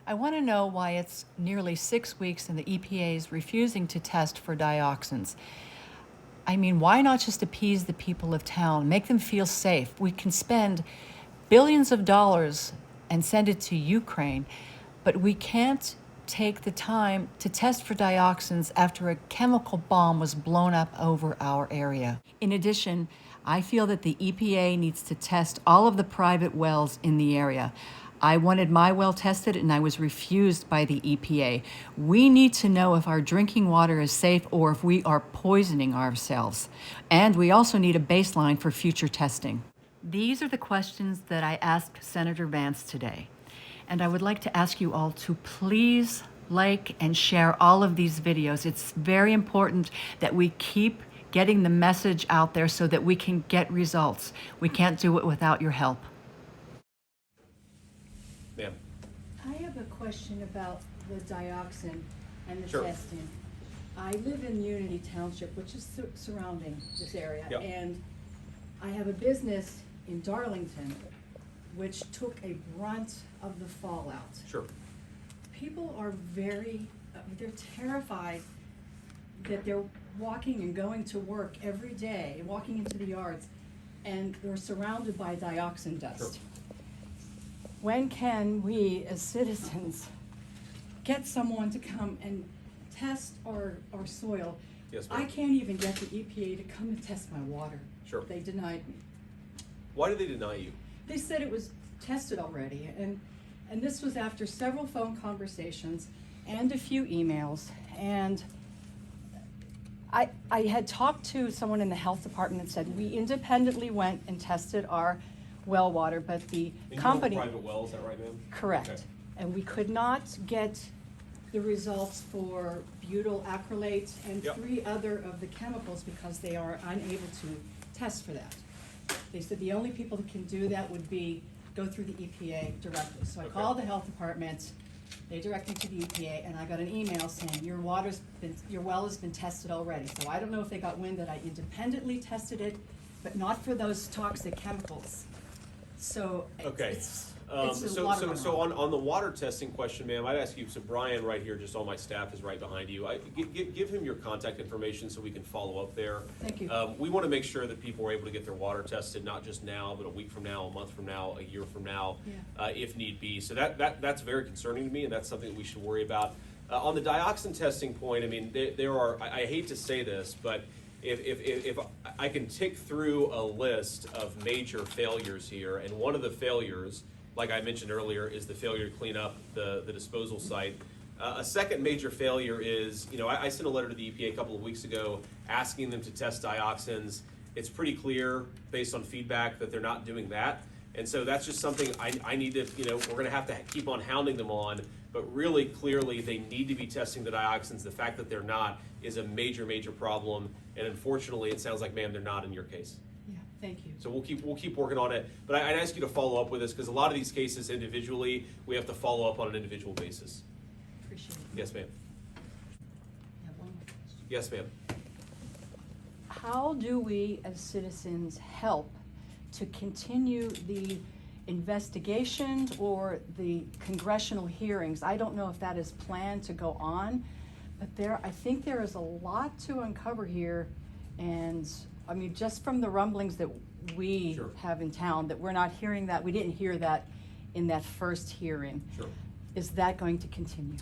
I want to know why it's nearly 6 weeks and the EPA is refusing to test for dioxins. I mean, why not just appease the people of town, make them feel safe? We can spend billions of dollars and send it to Ukraine, but we can't take the time to test for dioxins after a chemical bomb was blown up over our area. In addition, I feel that the EPA needs to test all of the private wells in the area. I wanted my well tested and I was refused by the EPA. We need to know if our drinking water is safe or if we are poisoning ourselves. And we also need a baseline for future testing. These are the questions that I asked Senator Vance today. And I would like to ask you all to please like and share all of these videos. It's very important that we keep getting the message out there so that we can get results. We can't do it without your help. Ma'am. I have a question about the dioxin and the Sure. testing. I live in Unity Township, which is surrounding this area, Yep. and I have a business in Darlington, which took a brunt of the fallout. Sure. People are they're terrified that they're walking and going to work every day, walking into the yards, and they're surrounded by dioxin dust. Sure. When can we, as citizens, get someone to come and test our soil? Yes, ma'am. I can't even get the EPA to come and test my water. Sure. They denied me. Why did they deny you? They said it was tested already, and this was after several phone conversations and a few emails. And I had talked to someone in the health department and said, we independently went and tested our well water, but the And company. You own private well, is that right, ma'am? Correct. Okay. And we could not get the results for butyl acrylate and Yep. 3 other of the chemicals because they are unable to test for that. They said the only people that can do that would go through the EPA directly. So I Okay. called the health department, they directed me to the EPA, and I got an email saying your well has been tested already. So I don't know if they got wind that I independently tested it, but not for those toxic chemicals. So Okay. it's a lot of So on the water testing question, ma'am, I'd ask you, so Brian right here, just all my staff is right behind you. Give him your contact information so we can follow up there. Thank you. We want to make sure that people are able to get their water tested, not just now, but a week from now, a month from now, a year from now, if need be. So that's very concerning to me, and that's something that we should worry about. On the dioxin testing point, I mean, there are, I hate to say this, but if I can tick through a list of major failures here, and one of the failures, like I mentioned earlier, is the failure to clean up the disposal site. A second major failure is, I sent a letter to the EPA a couple of weeks ago asking them to test dioxins. It's pretty clear, based on feedback, that they're not doing that. And so that's just something I need to, we're going to have to keep on hounding them on. But really, clearly, they need to be testing the dioxins. The fact that they're not is a major, major problem. And unfortunately, it sounds like, ma'am, they're not in your case. Yeah, thank you. So we'll keep working on it. But I'd ask you to follow up with us because a lot of these cases individually, we have to follow up on an individual basis. Appreciate it. Yes, ma'am. I have one more question. Yes, ma'am. How do we as citizens help to continue the investigation or the congressional hearings? I don't know if that is planned to go on, but I think there is a lot to uncover here. And I mean, just from the rumblings that we Sure. have in town, that we're not hearing that, we didn't hear that in that first hearing. Sure. Is that going to continue?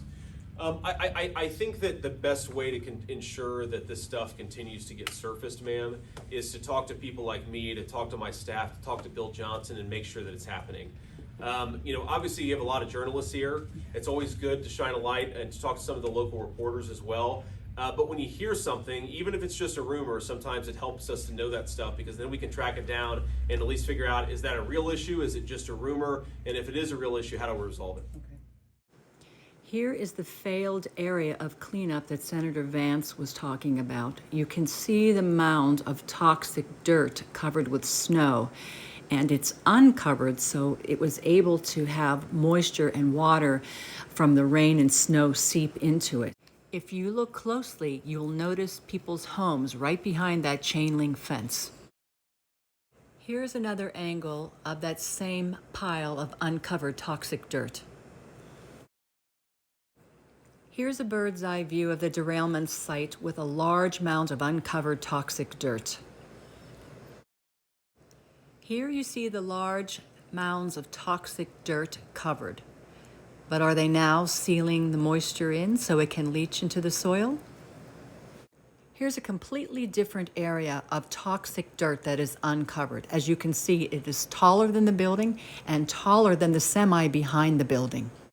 I think that the best way to ensure that this stuff continues to get surfaced, ma'am, is to talk to people like me, to talk to my staff, to talk to Bill Johnson, and make sure that it's happening. Obviously you have a lot of journalists here. It's always good to shine a light and to talk to some of the local reporters as well. But when you hear something, even if it's just a rumor, sometimes it helps us to know that stuff because then we can track it down and at least figure out, is that a real issue? Is it just a rumor? And if it is a real issue, how do we resolve it? Okay. Here is the failed area of cleanup that Senator Vance was talking about. You can see the mound of toxic dirt covered with snow, and it's uncovered, so it was able to have moisture and water from the rain and snow seep into it. If you look closely, you'll notice people's homes right behind that chain link fence. Here's another angle of that same pile of uncovered toxic dirt. Here's a bird's eye view of the derailment site with a large mound of uncovered toxic dirt. Here you see the large mounds of toxic dirt covered. But are they now sealing the moisture in so it can leach into the soil? Here's a completely different area of toxic dirt that is uncovered. As you can see, it is taller than the building and taller than the semi behind the building.